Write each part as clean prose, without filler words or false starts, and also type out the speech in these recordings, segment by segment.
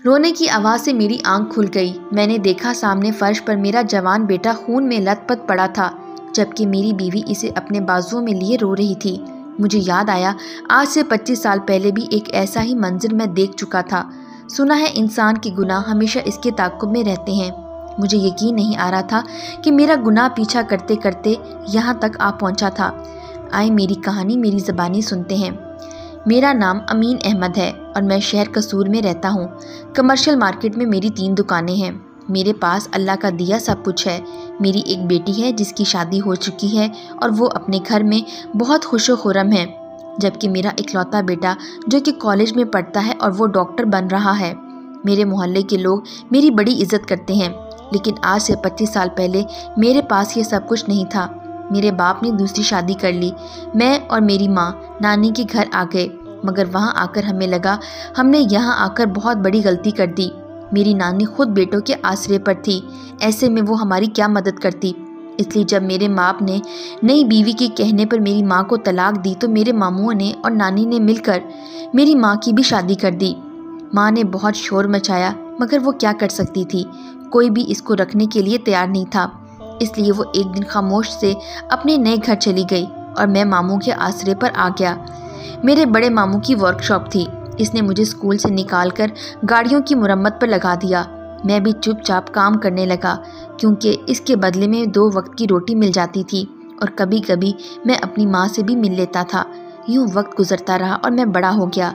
रोने की आवाज़ से मेरी आंख खुल गई। मैंने देखा सामने फर्श पर मेरा जवान बेटा खून में लथपथ पड़ा था, जबकि मेरी बीवी इसे अपने बाजुओं में लिए रो रही थी। मुझे याद आया, आज से 25 साल पहले भी एक ऐसा ही मंजर मैं देख चुका था। सुना है इंसान के गुनाह हमेशा इसके ताक़ुब में रहते हैं। मुझे यकीन नहीं आ रहा था कि मेरा गुनाह पीछा करते करते यहाँ तक आ पहुँचा था। आए मेरी कहानी मेरी ज़बानी सुनते हैं। मेरा नाम अमीन अहमद है और मैं शहर कसूर में रहता हूँ। कमर्शियल मार्केट में मेरी 3 दुकानें हैं। मेरे पास अल्लाह का दिया सब कुछ है। मेरी एक बेटी है जिसकी शादी हो चुकी है और वो अपने घर में बहुत खुशो खुरम है, जबकि मेरा इकलौता बेटा जो कि कॉलेज में पढ़ता है और वो डॉक्टर बन रहा है। मेरे मोहल्ले के लोग मेरी बड़ी इज्जत करते हैं, लेकिन आज से 25 साल पहले मेरे पास ये सब कुछ नहीं था। मेरे बाप ने दूसरी शादी कर ली। मैं और मेरी माँ नानी के घर आ गए, मगर वहाँ आकर हमें लगा हमने यहाँ आकर बहुत बड़ी गलती कर दी। मेरी नानी खुद बेटों के आसरे पर थी, ऐसे में वो हमारी क्या मदद करती। इसलिए जब मेरे बाप ने नई बीवी के कहने पर मेरी माँ को तलाक दी तो मेरे मामुओं ने और नानी ने मिलकर मेरी माँ की भी शादी कर दी। माँ ने बहुत शोर मचाया, मगर वो क्या कर सकती थी। कोई भी इसको रखने के लिए तैयार नहीं था। इसलिए वो एक दिन खामोश से अपने नए घर चली गई और मैं मामू के आसरे पर आ गया। मेरे बड़े मामू की वर्कशॉप थी। इसने मुझे स्कूल से निकालकर गाड़ियों की मुरम्मत पर लगा दिया। मैं भी चुपचाप काम करने लगा, क्योंकि इसके बदले में 2 वक्त की रोटी मिल जाती थी और कभी कभी मैं अपनी माँ से भी मिल लेता था। यूँ वक्त गुजरता रहा और मैं बड़ा हो गया।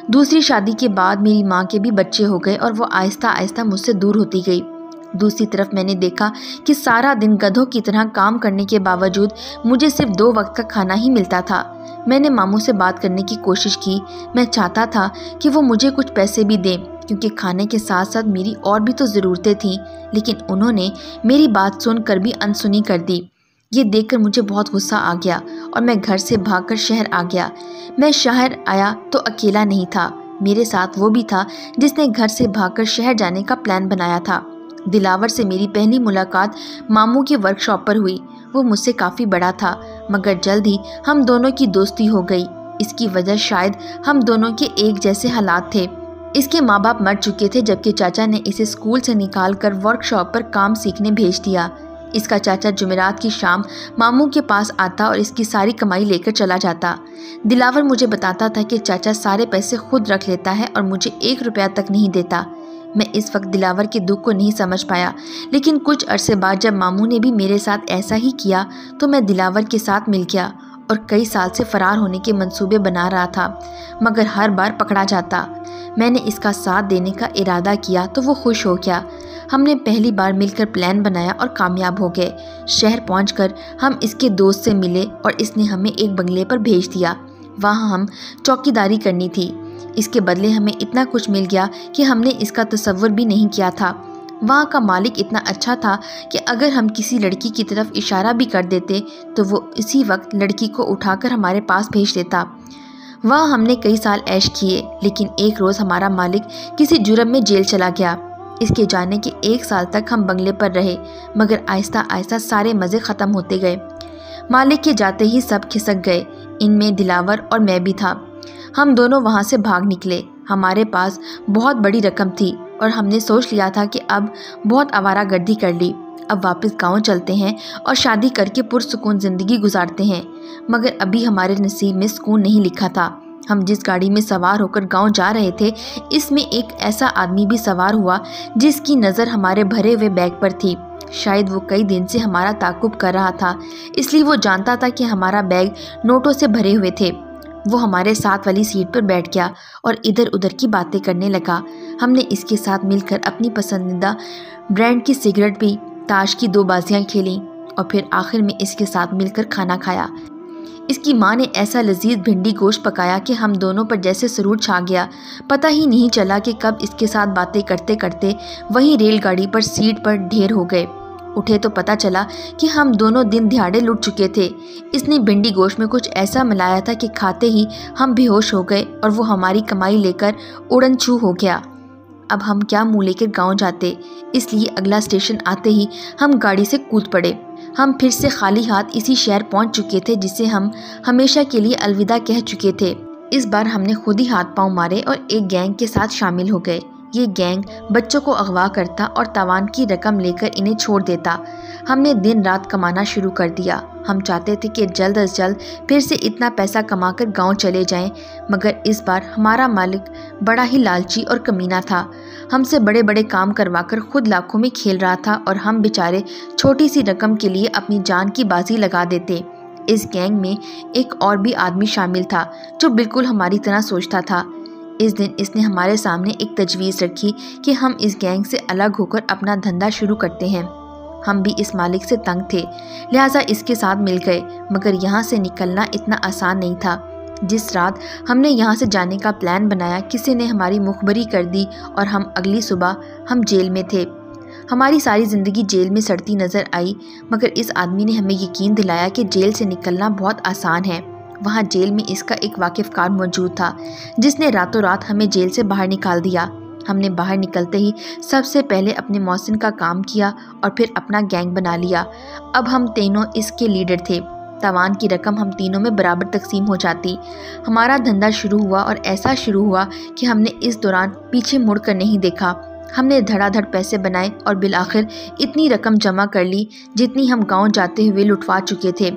दूसरी शादी के बाद मेरी माँ के भी बच्चे हो गए और वो आहिस्ता आहिस्ता मुझसे दूर होती गई। दूसरी तरफ मैंने देखा कि सारा दिन गधों की तरह काम करने के बावजूद मुझे सिर्फ 2 वक्त का खाना ही मिलता था। मैंने मामू से बात करने की कोशिश की। मैं चाहता था कि वो मुझे कुछ पैसे भी दें, क्योंकि खाने के साथ साथ मेरी और भी तो ज़रूरतें थीं, लेकिन उन्होंने मेरी बात सुनकर भी अनसुनी कर दी। ये देखकर मुझे बहुत गुस्सा आ गया और मैं घर से भागकर शहर आ गया। मैं शहर आया तो अकेला नहीं था, मेरे साथ वो भी था जिसने घर से भागकर शहर जाने का प्लान बनाया था। दिलावर से मेरी पहली मुलाकात मामू की वर्कशॉप पर हुई। वो मुझसे काफ़ी बड़ा था, मगर जल्द ही हम दोनों की दोस्ती हो गई। इसकी वजह शायद हम दोनों के एक जैसे हालात थे। इसके माँ बाप मर चुके थे, जबकि चाचा ने इसे स्कूल से निकालकर वर्कशॉप पर काम सीखने भेज दिया। इसका चाचा जुमेरात की शाम मामू के पास आता और इसकी सारी कमाई लेकर चला जाता। दिलावर मुझे बताता था कि चाचा सारे पैसे खुद रख लेता है और मुझे 1 रुपया तक नहीं देता। मैं इस वक्त दिलावर के दुख को नहीं समझ पाया, लेकिन कुछ अरसे बाद जब मामू ने भी मेरे साथ ऐसा ही किया तो मैं दिलावर के साथ मिल गया और कई साल से फरार होने के मंसूबे बना रहा था, मगर हर बार पकड़ा जाता। मैंने इसका साथ देने का इरादा किया तो वो खुश हो गया। हमने पहली बार मिलकर प्लान बनाया और कामयाब हो गए। शहर पहुंचकर हम इसके दोस्त से मिले और इसने हमें एक बंगले पर भेज दिया। वहाँ हम चौकीदारी करनी थी। इसके बदले हमें इतना कुछ मिल गया कि हमने इसका तसव्वुर भी नहीं किया था। वहाँ का मालिक इतना अच्छा था कि अगर हम किसी लड़की की तरफ इशारा भी कर देते तो वो इसी वक्त लड़की को उठाकर हमारे पास भेज देता। वहाँ हमने कई साल ऐश किए, लेकिन एक रोज़ हमारा मालिक किसी जुर्म में जेल चला गया। इसके जाने के 1 साल तक हम बंगले पर रहे, मगर आहिस्ता आहिस्ता सारे मज़े ख़त्म होते गए। मालिक के जाते ही सब खिसक गए, इनमें दिलावर और मैं भी था। हम दोनों वहाँ से भाग निकले। हमारे पास बहुत बड़ी रकम थी और हमने सोच लिया था कि अब बहुत आवारागर्दी कर ली, अब वापस गांव चलते हैं और शादी करके पुरसुकून ज़िंदगी गुजारते हैं। मगर अभी हमारे नसीब में सुकून नहीं लिखा था। हम जिस गाड़ी में सवार होकर गांव जा रहे थे, इसमें एक ऐसा आदमी भी सवार हुआ जिसकी नज़र हमारे भरे हुए बैग पर थी। शायद वो कई दिन से हमारा ताक़ुब कर रहा था, इसलिए वो जानता था कि हमारा बैग नोटों से भरे हुए थे। वो हमारे साथ वाली सीट पर बैठ गया और इधर उधर की बातें करने लगा। हमने इसके साथ मिलकर अपनी पसंदीदा ब्रांड की सिगरेट पी, ताश की 2 बाजियाँ खेलीं और फिर आखिर में इसके साथ मिलकर खाना खाया। इसकी माँ ने ऐसा लजीज भिंडी गोश्त पकाया कि हम दोनों पर जैसे सुरूर छा गया। पता ही नहीं चला कि कब इसके साथ बातें करते करते वहीं रेलगाड़ी पर सीट पर ढेर हो गए। उठे तो पता चला कि हम दोनों दिन दिहाड़े लुट चुके थे। इसने भिंडी गोश्त में कुछ ऐसा मिलाया था कि खाते ही हम बेहोश हो गए और वो हमारी कमाई लेकर उड़न छू हो गया। अब हम क्या मुँह लेकर गाँव जाते, इसलिए अगला स्टेशन आते ही हम गाड़ी से कूद पड़े। हम फिर से खाली हाथ इसी शहर पहुंच चुके थे जिसे हम हमेशा के लिए अलविदा कह चुके थे। इस बार हमने खुद ही हाथ पांव मारे और एक गैंग के साथ शामिल हो गए। ये गैंग बच्चों को अगवा करता और तावान की रकम लेकर इन्हें छोड़ देता। हमने दिन रात कमाना शुरू कर दिया। हम चाहते थे कि जल्द अज जल्द फिर से इतना पैसा कमाकर गांव चले जाएं, मगर इस बार हमारा मालिक बड़ा ही लालची और कमीना था। हमसे बड़े बड़े काम करवाकर खुद लाखों में खेल रहा था और हम बेचारे छोटी सी रकम के लिए अपनी जान की बाजी लगा देते। इस गैंग में एक और भी आदमी शामिल था जो बिल्कुल हमारी तरह सोचता था। इस दिन इसने हमारे सामने एक तजवीज़ रखी कि हम इस गैंग से अलग होकर अपना धंधा शुरू करते हैं। हम भी इस मालिक से तंग थे, लिहाजा इसके साथ मिल गए, मगर यहाँ से निकलना इतना आसान नहीं था। जिस रात हमने यहाँ से जाने का प्लान बनाया, किसी ने हमारी मुखबरी कर दी और हम अगली सुबह हम जेल में थे। हमारी सारी ज़िंदगी जेल में सड़ती नज़र आई, मगर इस आदमी ने हमें यकीन दिलाया कि जेल से निकलना बहुत आसान है। वहाँ जेल में इसका एक वाकिफ़कार मौजूद था जिसने रातों रात हमें जेल से बाहर निकाल दिया। हमने बाहर निकलते ही सबसे पहले अपने मौसिन का काम किया और फिर अपना गैंग बना लिया। अब हम तीनों इसके लीडर थे। तावान की रकम हम तीनों में बराबर तकसीम हो जाती। हमारा धंधा शुरू हुआ और ऐसा शुरू हुआ कि हमने इस दौरान पीछे मुड़कर नहीं देखा। हमने धड़ाधड़ पैसे बनाए और बिलाखिर इतनी रकम जमा कर ली जितनी हम गांव जाते हुए लुटवा चुके थे।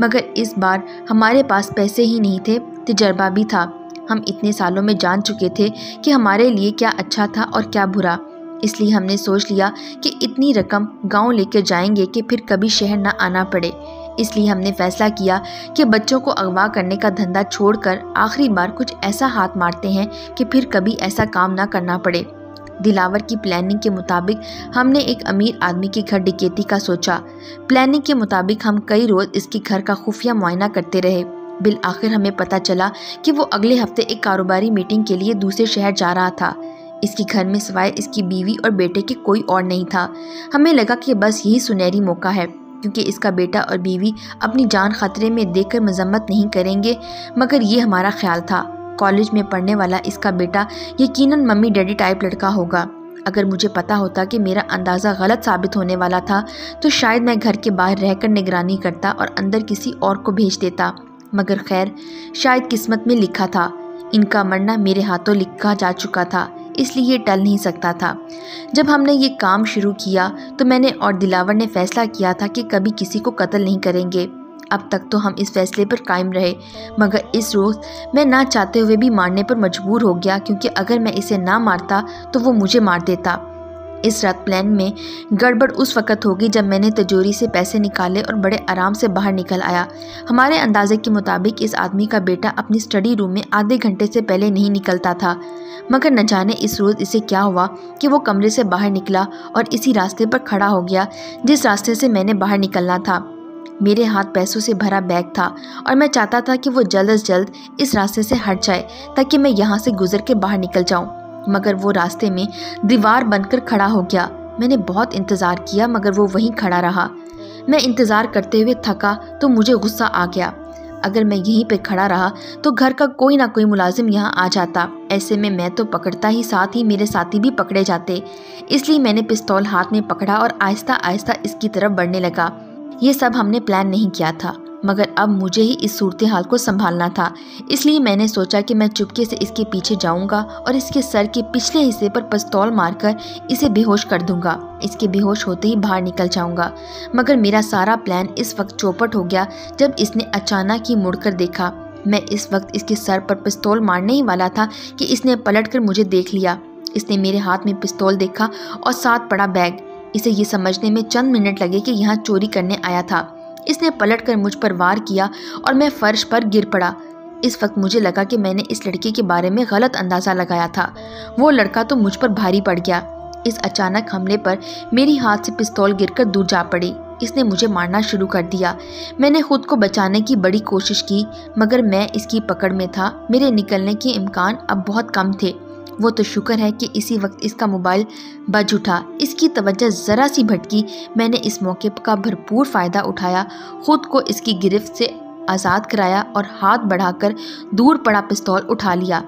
मगर इस बार हमारे पास पैसे ही नहीं थे, तजर्बा भी था। हम इतने सालों में जान चुके थे कि हमारे लिए क्या अच्छा था और क्या बुरा। इसलिए हमने सोच लिया कि इतनी रकम गांव लेकर जाएंगे कि फिर कभी शहर ना आना पड़े। इसलिए हमने फैसला किया कि बच्चों को अगवा करने का धंधा छोड़कर आखिरी बार कुछ ऐसा हाथ मारते हैं कि फिर कभी ऐसा काम ना करना पड़े। दिलावर की प्लानिंग के मुताबिक हमने एक अमीर आदमी के घर डकैती का सोचा। प्लानिंग के मुताबिक हम कई रोज़ इसके घर का खुफिया मुआयना करते रहे। बिल आखिर हमें पता चला कि वो अगले हफ्ते एक कारोबारी मीटिंग के लिए दूसरे शहर जा रहा था। इसके घर में सिवाय इसकी बीवी और बेटे के कोई और नहीं था। हमें लगा कि बस यही सुनहरी मौका है, क्योंकि इसका बेटा और बीवी अपनी जान खतरे में देखकर मजम्मत नहीं करेंगे। मगर ये हमारा ख्याल था। कॉलेज में पढ़ने वाला इसका बेटा यकीनन मम्मी डैडी टाइप लड़का होगा। अगर मुझे पता होता कि मेरा अंदाज़ा गलत साबित होने वाला था तो शायद मैं घर के बाहर रहकर निगरानी करता और अंदर किसी और को भेज देता। मगर खैर, शायद किस्मत में लिखा था। इनका मरना मेरे हाथों लिखा जा चुका था, इसलिए ये टल नहीं सकता था। जब हमने ये काम शुरू किया तो मैंने और दिलावर ने फैसला किया था कि कभी किसी को कत्ल नहीं करेंगे। अब तक तो हम इस फैसले पर कायम रहे, मगर इस रोज़ मैं ना चाहते हुए भी मारने पर मजबूर हो गया, क्योंकि अगर मैं इसे ना मारता तो वो मुझे मार देता। इस रात प्लान में गड़बड़ उस वक़्त होगी जब मैंने तिजोरी से पैसे निकाले और बड़े आराम से बाहर निकल आया। हमारे अंदाजे के मुताबिक इस आदमी का बेटा अपनी स्टडी रूम में आधे घंटे से पहले नहीं निकलता था, मगर न जाने इस रोज़ इसे क्या हुआ कि वो कमरे से बाहर निकला और इसी रास्ते पर खड़ा हो गया जिस रास्ते से मैंने बाहर निकलना था। मेरे हाथ पैसों से भरा बैग था और मैं चाहता था कि वो जल्द से जल्द इस रास्ते से हट जाए ताकि मैं यहाँ से गुजर के बाहर निकल जाऊँ, मगर वो रास्ते में दीवार बनकर खड़ा हो गया। मैंने बहुत इंतज़ार किया मगर वो वहीं खड़ा रहा। मैं इंतज़ार करते हुए थका तो मुझे गुस्सा आ गया। अगर मैं यहीं पे खड़ा रहा तो घर का कोई ना कोई मुलाजिम यहाँ आ जाता। ऐसे में मैं तो पकड़ता ही, साथ ही मेरे साथी भी पकड़े जाते। इसलिए मैंने पिस्तौल हाथ में पकड़ा और आहिस्ता आहिस्ता इसकी तरफ बढ़ने लगा। ये सब हमने प्लान नहीं किया था, मगर अब मुझे ही इस सूरत हाल को संभालना था। इसलिए मैंने सोचा कि मैं चुपके से इसके पीछे जाऊंगा और इसके सर के पिछले हिस्से पर पिस्तौल मारकर इसे बेहोश कर दूंगा। इसके बेहोश होते ही बाहर निकल जाऊंगा। मगर मेरा सारा प्लान इस वक्त चौपट हो गया जब इसने अचानक ही मुड़कर देखा। मैं इस वक्त इसके सर पर पिस्तौल मारने ही वाला था कि इसने पलटकर मुझे देख लिया। इसने मेरे हाथ में पिस्तौल देखा और साथ पड़ा बैग। इसे ये समझने में चंद मिनट लगे कि यहाँ चोरी करने आया था। इसने पलटकर मुझ पर वार किया और मैं फर्श पर गिर पड़ा। इस वक्त मुझे लगा कि मैंने इस लड़के के बारे में गलत अंदाज़ा लगाया था। वो लड़का तो मुझ पर भारी पड़ गया। इस अचानक हमले पर मेरी हाथ से पिस्तौल गिरकर दूर जा पड़ी। इसने मुझे मारना शुरू कर दिया। मैंने खुद को बचाने की बड़ी कोशिश की, मगर मैं इसकी पकड़ में था। मेरे निकलने के इम्कान अब बहुत कम थे। वो तो शुक्र है कि इसी वक्त इसका मोबाइल बज उठा। इसकी तवज्जो ज़रा सी भटकी। मैंने इस मौके का भरपूर फ़ायदा उठाया, खुद को इसकी गिरफ्त से आज़ाद कराया और हाथ बढ़ाकर दूर पड़ा पिस्तौल उठा लिया।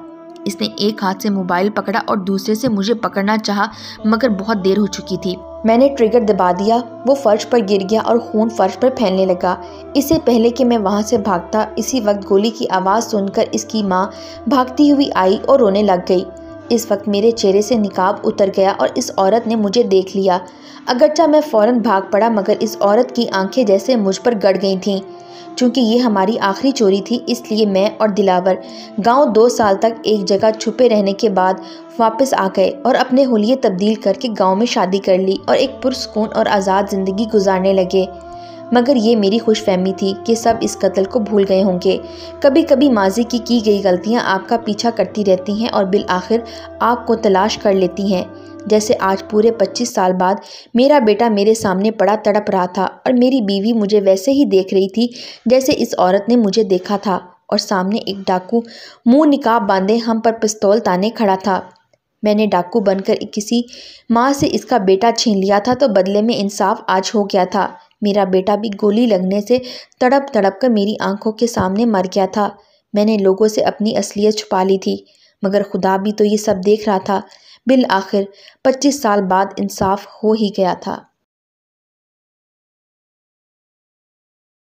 इसने एक हाथ से मोबाइल पकड़ा और दूसरे से मुझे पकड़ना चाहा, मगर बहुत देर हो चुकी थी। मैंने ट्रिगर दबा दिया। वो फर्श पर गिर गया और खून फर्श पर फैलने लगा। इससे पहले कि मैं वहाँ से भागता, इसी वक्त गोली की आवाज़ सुनकर इसकी माँ भागती हुई आई और रोने लग गई। इस वक्त मेरे चेहरे से निकाब उतर गया और इस औरत ने मुझे देख लिया। अगरचा मैं फ़ौरन भाग पड़ा, मगर इस औरत की आंखें जैसे मुझ पर गड़ गई थीं। चूँकि ये हमारी आखिरी चोरी थी, इसलिए मैं और दिलावर गांव 2 साल तक एक जगह छुपे रहने के बाद वापस आ गए और अपने हुलिये तब्दील करके गांव में शादी कर ली और एक पुरसुकून और आज़ाद ज़िंदगी गुजारने लगे। मगर ये मेरी खुशफहमी थी कि सब इस कत्ल को भूल गए होंगे। कभी कभी माजी की गई गलतियां आपका पीछा करती रहती हैं और बिल आखिर आपको तलाश कर लेती हैं। जैसे आज पूरे 25 साल बाद मेरा बेटा मेरे सामने पड़ा तड़प रहा था और मेरी बीवी मुझे वैसे ही देख रही थी जैसे इस औरत ने मुझे देखा था, और सामने एक डाकू मुंह निकाब बांधे हम पर पिस्तौल ताने खड़ा था। मैंने डाकू बनकर किसी माँ से इसका बेटा छीन लिया था, तो बदले में इंसाफ आज हो गया था। मेरा बेटा भी गोली लगने से तड़प तड़प कर मेरी आंखों के सामने मर गया था। मैंने लोगों से अपनी असलियत छुपा ली थी, मगर खुदा भी तो ये सब देख रहा था। बिल आखिर 25 साल बाद इंसाफ हो ही गया था।